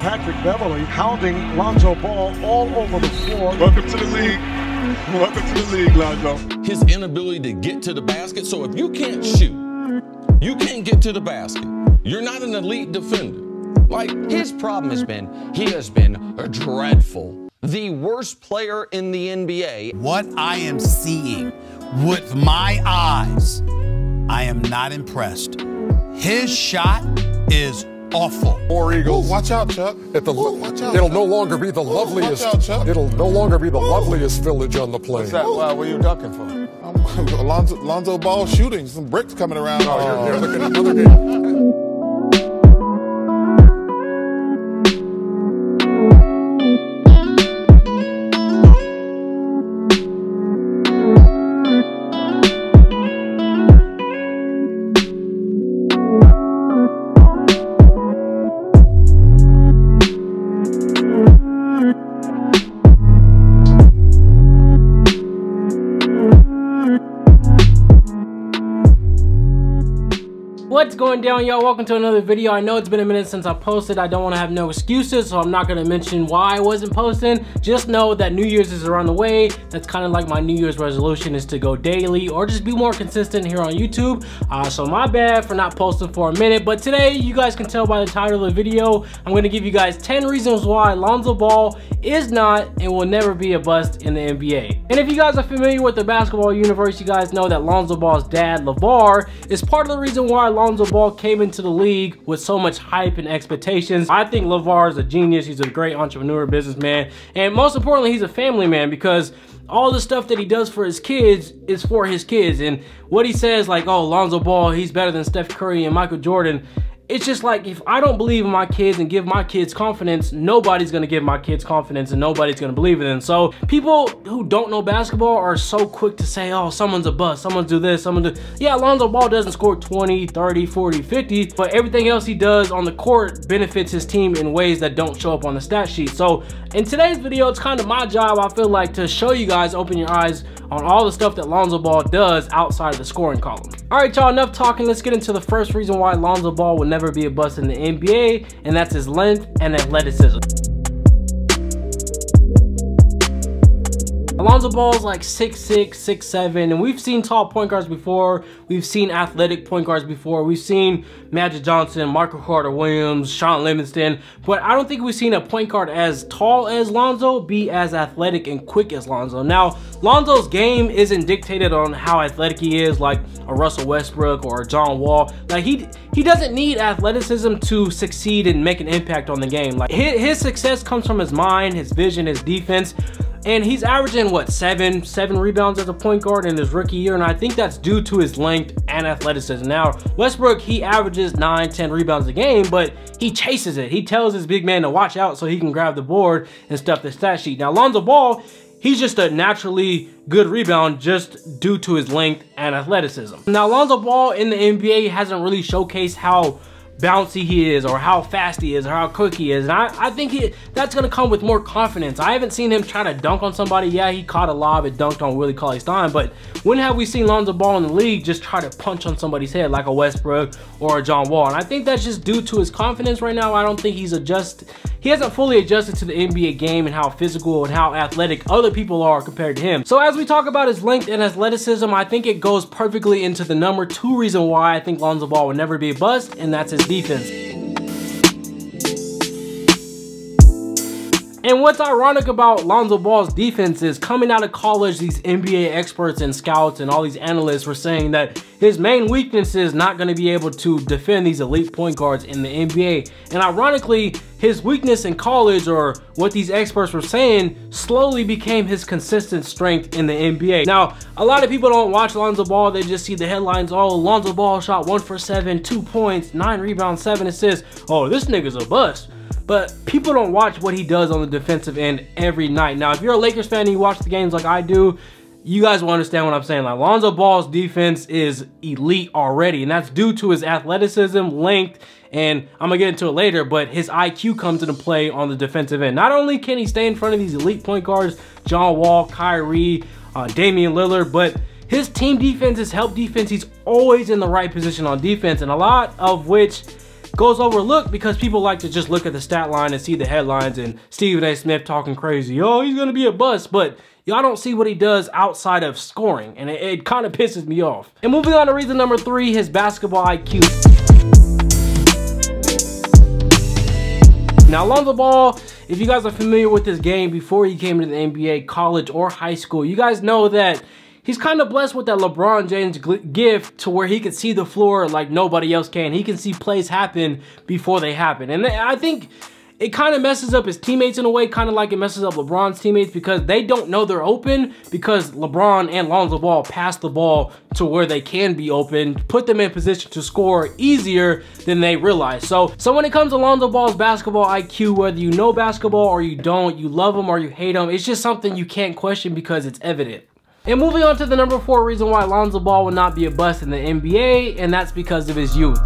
Patrick Beverly hounding Lonzo Ball all over the floor. Welcome to the league. Welcome to the league, Lonzo. His inability to get to the basket. So if you can't shoot, you can't get to the basket, you're not an elite defender. Like, his problem has been, he has been dreadful. The worst player in the NBA. What I am seeing with my eyes, I am not impressed. His shot is awful. War Eagles. Ooh, watch out, Chuck. Watch out, it'll no longer be the loveliest. Watch out, it'll no longer be the loveliest village on the plane. What's that? What are you ducking for? Lonzo Ball shooting. Some bricks coming around. Oh, you're looking at another game. What's going down, y'all? Welcome to another video. I know it's been a minute since I posted. I don't want to have no excuses, so I'm not going to mention why I wasn't posting. Just know that New Year's is around the way. That's kind of like my New Year's resolution, is to go daily or just be more consistent here on YouTube. So my bad for not posting for a minute, but today you guys can tell by the title of the video, I'm going to give you guys 10 reasons why Lonzo Ball is not and will never be a bust in the NBA. And if you guys are familiar with the basketball universe, you guys know that Lonzo Ball's dad, LeVar, is part of the reason why Lonzo Ball came into the league with so much hype and expectations. I think LeVar is a genius. He's a great entrepreneur, businessman, and most importantly, he's a family man, because all the stuff that he does for his kids is for his kids. And what he says, like, oh, Lonzo Ball, he's better than Steph Curry and Michael Jordan. It's just like, if I don't believe in my kids and give my kids confidence, nobody's gonna give my kids confidence and nobody's gonna believe in them. So people who don't know basketball are so quick to say, oh, someone's a bust, someone's do this, someone do. Yeah, Lonzo Ball doesn't score 20, 30, 40, 50, but everything else he does on the court benefits his team in ways that don't show up on the stat sheet. So in today's video, it's kind of my job, I feel like, to show you guys, open your eyes on all the stuff that Lonzo Ball does outside of the scoring column. All right, y'all, enough talking. Let's get into the first reason why Lonzo Ball will never be a bust in the NBA, and that's his length and athleticism. Lonzo Ball is like 6'6", 6'7", and we've seen tall point guards before. We've seen athletic point guards before. We've seen Magic Johnson, Michael Carter-Williams, Sean Livingston, but I don't think we've seen a point guard as tall as Lonzo be as athletic and quick as Lonzo. Now, Lonzo's game isn't dictated on how athletic he is, like a Russell Westbrook or a John Wall. Like, he doesn't need athleticism to succeed and make an impact on the game. Like, his success comes from his mind, his vision, his defense. And he's averaging, what, seven rebounds as a point guard in his rookie year, and I think that's due to his length and athleticism. Now, Westbrook, he averages 9, 10 rebounds a game, but he chases it. He tells his big man to watch out so he can grab the board and stuff the stat sheet. Now, Lonzo Ball, he's just a naturally good rebound just due to his length and athleticism. Now, Lonzo Ball in the NBA hasn't really showcased how bouncy he is, or how fast he is, or how quick he is, and I think that's gonna come with more confidence. I haven't seen him try to dunk on somebody. Yeah, he caught a lob and dunked on Willie Cauley-Stein, but when have we seen Lonzo Ball in the league just try to punch on somebody's head like a Westbrook or a John Wall? And I think that's just due to his confidence right now. I don't think he hasn't fully adjusted to the NBA game and how physical and how athletic other people are compared to him. So as we talk about his length and athleticism, I think it goes perfectly into the number 2 reason why I think Lonzo Ball will never be a bust, and that's his defense. And what's ironic about Lonzo Ball's defense is, coming out of college, these NBA experts and scouts and all these analysts were saying that his main weakness is not going to be able to defend these elite point guards in the NBA. And ironically, his weakness in college, or what these experts were saying, slowly became his consistent strength in the NBA. Now, a lot of people don't watch Lonzo Ball. They just see the headlines, oh, Lonzo Ball shot 1 for 7, 2 points, 9 rebounds, 7 assists. Oh, this nigga's a bust. But people don't watch what he does on the defensive end every night. Now, if you're a Lakers fan and you watch the games like I do, you guys will understand what I'm saying. Like, Lonzo Ball's defense is elite already, and that's due to his athleticism, length, and I'm gonna get into it later, but his IQ comes into play on the defensive end. Not only can he stay in front of these elite point guards, John Wall, Kyrie, Damian Lillard, but his team defense, his help defense, he's always in the right position on defense, and a lot of which goes overlooked because people like to just look at the stat line and see the headlines and Stephen A. Smith talking crazy. Oh, he's gonna be a bust, but y'all don't see what he does outside of scoring, and it kind of pisses me off. And moving on to reason number 3, his basketball IQ. Now, Lonzo Ball, if you guys are familiar with this game before he came to the NBA, college, or high school, you guys know that he's kind of blessed with that LeBron James gift to where he can see the floor like nobody else can. He can see plays happen before they happen. And I think it kind of messes up his teammates in a way, kind of like it messes up LeBron's teammates, because they don't know they're open because LeBron and Lonzo Ball pass the ball to where they can be open, put them in position to score easier than they realize. So when it comes to Lonzo Ball's basketball IQ, whether you know basketball or you don't, you love him or you hate him, it's just something you can't question because it's evident. And moving on to the number 4 reason why Lonzo Ball will not be a bust in the NBA, and that's because of his youth.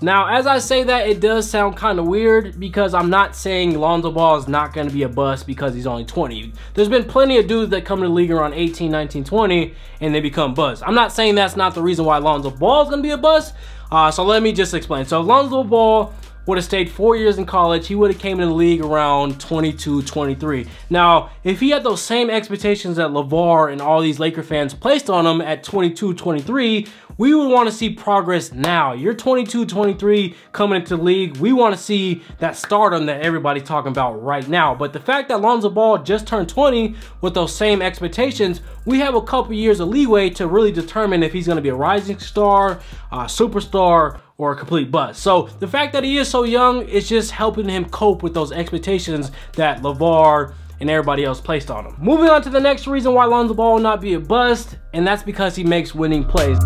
Now, as I say that, it does sound kind of weird because I'm not saying Lonzo Ball is not going to be a bust because he's only 20. There's been plenty of dudes that come to the league around 18, 19, 20, and they become busts. I'm not saying that's not the reason why Lonzo Ball is going to be a bust, so let me just explain. So Lonzo Ball would have stayed 4 years in college, he would have came in the league around 22, 23. Now, if he had those same expectations that LeVar and all these Laker fans placed on him at 22, 23, we would want to see progress now. You're 22, 23 coming into the league. We want to see that stardom that everybody's talking about right now. But the fact that Lonzo Ball just turned 20 with those same expectations, we have a couple years of leeway to really determine if he's going to be a rising star, a superstar, or a complete bust. So the fact that he is so young is just helping him cope with those expectations that LeVar and everybody else placed on him. Moving on to the next reason why Lonzo Ball will not be a bust, and that's because he makes winning plays.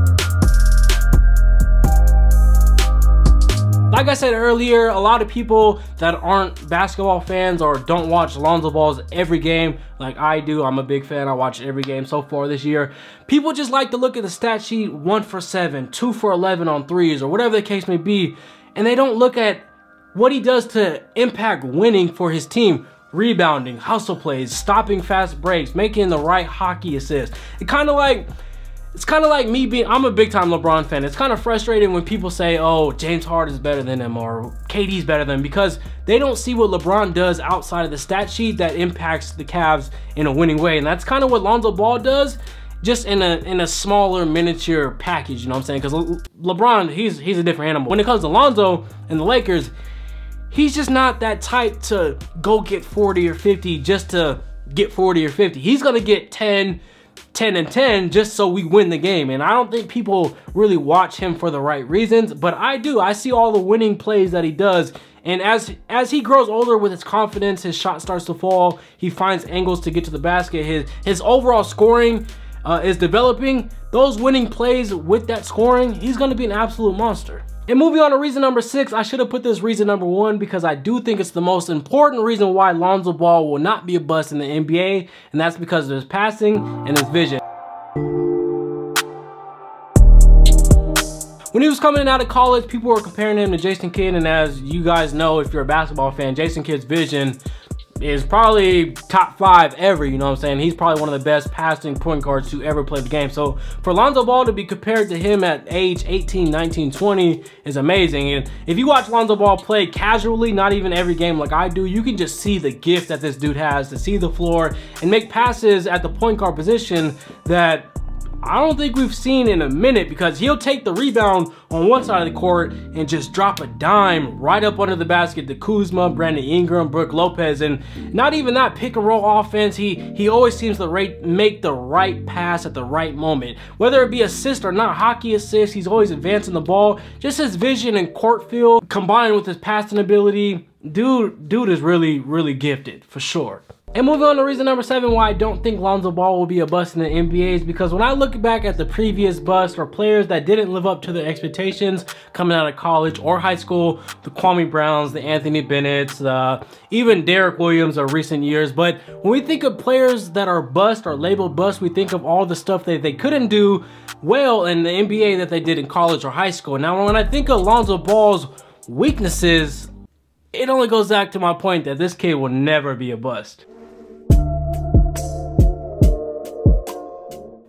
Like I said earlier, a lot of people that aren't basketball fans or don't watch Lonzo Ball's every game like I do, I'm a big fan, I watched every game so far this year. People just like to look at the stat sheet, 1 for 7, 2 for 11 on threes, or whatever the case may be, and they don't look at what he does to impact winning for his team. Rebounding, hustle plays, stopping fast breaks, making the right hockey assist. It's kind of like me being, I'm a big time LeBron fan. It's kind of frustrating when people say, oh, James Harden is better than him or KD's better than him, because they don't see what LeBron does outside of the stat sheet that impacts the Cavs in a winning way. And that's kind of what Lonzo Ball does, just in a smaller miniature package, you know what I'm saying? Because LeBron, he's a different animal. When it comes to Lonzo and the Lakers, he's just not that type to go get 40 or 50 just to get 40 or 50. He's going to get 10 and 10 just so we win the game. And I don't think people really watch him for the right reasons, but I do. I see all the winning plays that he does. And as he grows older with his confidence, his shot starts to fall, he finds angles to get to the basket, his overall scoring is developing. Those winning plays with that scoring, he's going to be an absolute monster. And moving on to reason number 6, I should have put this reason number 1 because I do think it's the most important reason why Lonzo Ball will not be a bust in the NBA, and that's because of his passing and his vision. When he was coming out of college, people were comparing him to Jason Kidd, and as you guys know, if you're a basketball fan, Jason Kidd's vision is probably top 5 ever, you know what I'm saying? He's probably one of the best passing point guards to ever play the game. So for Lonzo Ball to be compared to him at age 18, 19, 20 is amazing. And if you watch Lonzo Ball play casually, not even every game like I do, you can just see the gift that this dude has to see the floor and make passes at the point guard position that I don't think we've seen in a minute, because he'll take the rebound on one side of the court and just drop a dime right up under the basket to Kuzma, Brandon Ingram, Brook Lopez, and not even that pick and roll offense. He always seems to make the right pass at the right moment. Whether it be assist or not hockey assist, he's always advancing the ball. Just his vision and court feel combined with his passing ability, dude is really, really gifted for sure. And moving on to reason number 7 why I don't think Lonzo Ball will be a bust in the NBA is because when I look back at the previous busts or players that didn't live up to their expectations coming out of college or high school, the Kwame Browns, the Anthony Bennett's, even Derek Williams of recent years. But when we think of players that are bust or labeled bust, we think of all the stuff that they couldn't do well in the NBA that they did in college or high school. Now, when I think of Lonzo Ball's weaknesses, it only goes back to my point that this kid will never be a bust.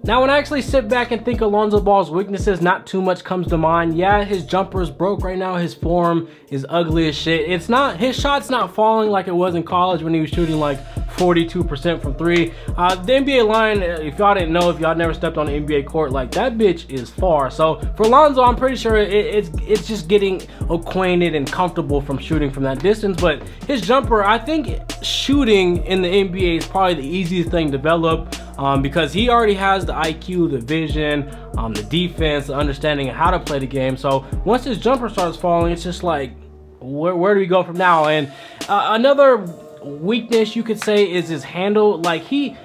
Now, when I actually sit back and think of Lonzo Ball's weaknesses, not too much comes to mind. Yeah, his jumper is broke right now. His form is ugly as shit. His shot's not falling like it was in college when he was shooting like 42% from three. The NBA line, if y'all didn't know, if y'all never stepped on the NBA court, like that bitch is far. So for Lonzo, I'm pretty sure it's just getting acquainted and comfortable from shooting from that distance. But his jumper, I think shooting in the NBA is probably the easiest thing to develop. Because he already has the IQ, the vision, the defense, the understanding of how to play the game. So once his jumper starts falling, it's just like, where do we go from now? And another weakness you could say is his handle. Like he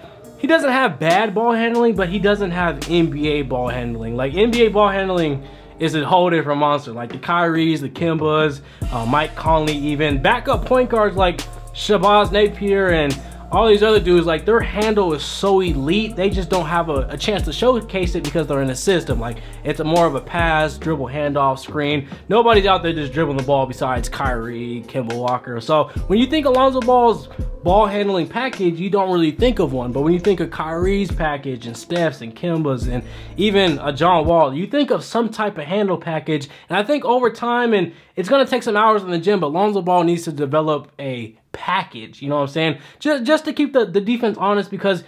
doesn't have bad ball handling, but he doesn't have NBA ball handling. Like NBA ball handling is a whole different monster. Like the Kyries, the Kimbas, Mike Conley, even backup point guards like Shabazz Napier and all these other dudes, like their handle is so elite, they just don't have a chance to showcase it because they're in a system. Like it's more of a pass, dribble, handoff, screen. Nobody's out there just dribbling the ball besides Kyrie, Kemba Walker. So when you think of Lonzo Ball's ball handling package, you don't really think of one. But when you think of Kyrie's package and Steph's and Kemba's and even a John Wall, you think of some type of handle package. And I think over time, and it's gonna take some hours in the gym, but Lonzo Ball needs to develop a package, you know what I'm saying? Just to keep the defense honest, because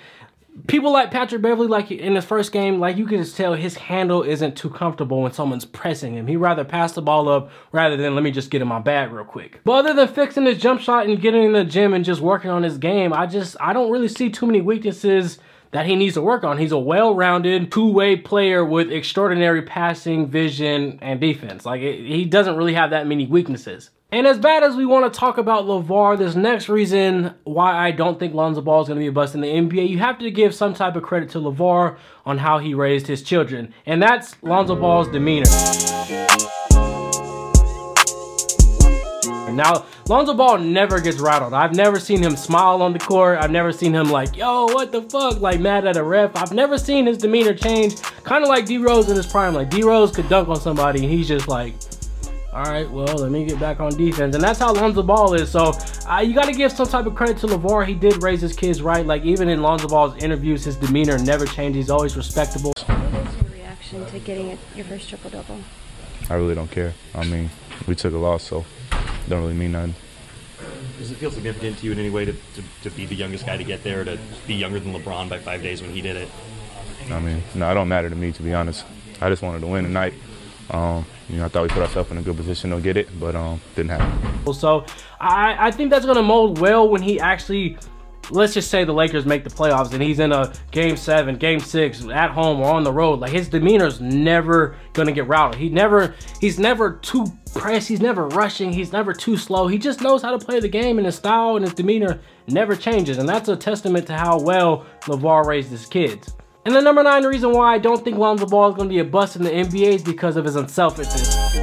people like Patrick Beverley, like in his first game, like you can just tell his handle isn't too comfortable when someone's pressing him. He'd rather pass the ball up rather than let me just get in my bag real quick. But other than fixing his jump shot and getting in the gym and just working on his game, I don't really see too many weaknesses that he needs to work on. He's a well-rounded two-way player with extraordinary passing, vision, and defense. Like he doesn't really have that many weaknesses. And as bad as we want to talk about LeVar, this next reason why I don't think Lonzo Ball is going to be a bust in the NBA, you have to give some type of credit to LeVar on how he raised his children. And that's Lonzo Ball's demeanor. Now, Lonzo Ball never gets rattled. I've never seen him smile on the court. I've never seen him like, yo, what the fuck? Like mad at a ref. I've never seen his demeanor change. Kind of like D-Rose in his prime. Like D-Rose could dunk on somebody and he's just like, all right, well, let me get back on defense. And that's how Lonzo Ball is. So you got to give some type of credit to LeVar. He did raise his kids right. Like even in Lonzo Ball's interviews, his demeanor never changed. He's always respectable. What was your reaction to getting your first triple-double? I really don't care. I mean, we took a loss, so it don't really mean nothing. Does it feel significant to you in any way to be the youngest guy to get there, to be younger than LeBron by 5 days when he did it? I mean, no, it don't matter to me, to be honest. I just wanted to win tonight. You know, I thought we put ourselves in a good position to get it, but didn't happen. So I think that's going to mold well when he actually, let's just say the Lakers make the playoffs and he's in a game 7, game 6 at home or on the road. Like his demeanor's never going to get rattled. He's never too pressed. He's never rushing. He's never too slow. He just knows how to play the game, and his style and his demeanor never changes. And that's a testament to how well LeVar raised his kids. And the number 9 reason why I don't think Lonzo Ball is going to be a bust in the NBA is because of his unselfishness.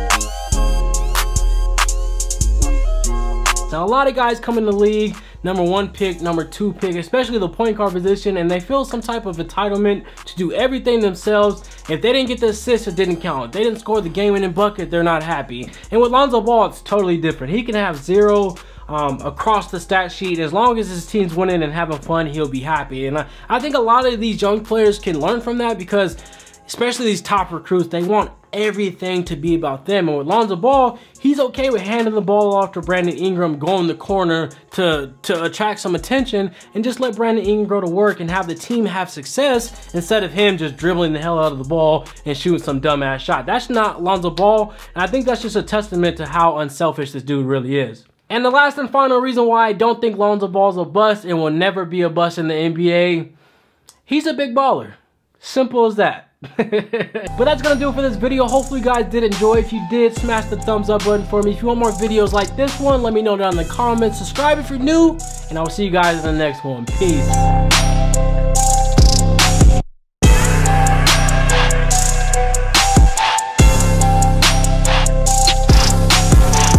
Now, a lot of guys come in the league, number 1 pick, number 2 pick, especially the point guard position, and they feel some type of entitlement to do everything themselves. If they didn't get the assist, it didn't count. If they didn't score the game-winning bucket, they're not happy. And with Lonzo Ball, it's totally different. He can have 0 across the stat sheet. As long as his team's winning and having fun, he'll be happy. And I think a lot of these young players can learn from that, because especially these top recruits, they want everything to be about them. And with Lonzo Ball, he's okay with handing the ball off to Brandon Ingram, go in the corner to attract some attention, and just let Brandon Ingram go to work and have the team have success instead of him just dribbling the hell out of the ball and shooting some dumbass shot. That's not Lonzo Ball, and I think that's just a testament to how unselfish this dude really is. And the last and final reason why I don't think Lonzo Ball's a bust and will never be a bust in the NBA, he's a big baller. Simple as that. But that's gonna do it for this video. Hopefully you guys did enjoy. If you did, smash the thumbs up button for me. If you want more videos like this one, let me know down in the comments. Subscribe if you're new, and I will see you guys in the next one. Peace.